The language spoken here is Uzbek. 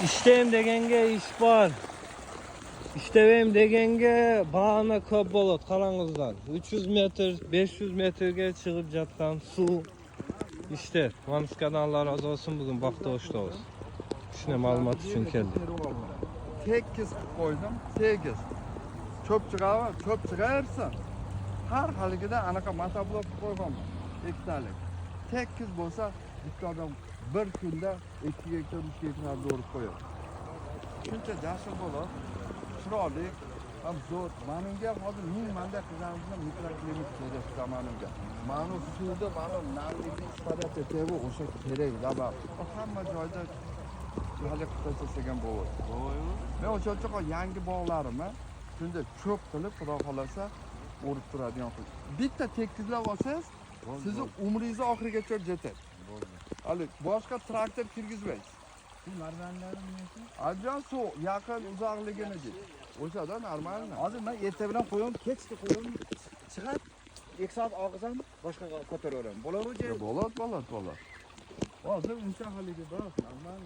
İşteyim degenge iş var. İşteyim degenge bahana köp bolat karangızdan. 300 metre, 500 metrege çıkıp jattan su. İşte Manskadan Allah razı olsun bugün bakta hoşta olsun. Şuna malumat için geldi. Tekkiz koydum, 8. Çöp çıkarır, çöp çıkarırsa her haligide anaqa matablok koygan. 2 tane. Tekkiz bo'lsa bitta odam bir kunda 2 gektar 3 gektar doğrup koyar. Shuncha jasur bo'ladi. Chiroyli, ham zo'r. Menga hozir 1000 manda qizlarimizni mikroklimat kerak zamonimga. Mani suvda mana namlikni istalab tevi o'sha kerak da hamma joyda hali qilib bo'ladi. Men o'sha uchun yangi bog'larimni shunda cho'p qilib xudo xolasa o'rib turadigan qilib. Bitta tekizlab olsangiz, sizni umringizni oxirigacha jetadi. Hali boshqa traktor kirgizmaysiz. Bu marvanlarim nesi? Ajan suv yaqin uzoqligini deydi. O'shada normal. Hozir men erta bilan qo'yim, kechki qo'yim, chiqib 2 soat og'izam boshqa ko'taraveraman. Bo'ladimi? Bo'ladi. Hozir uncha haligi bor, normal.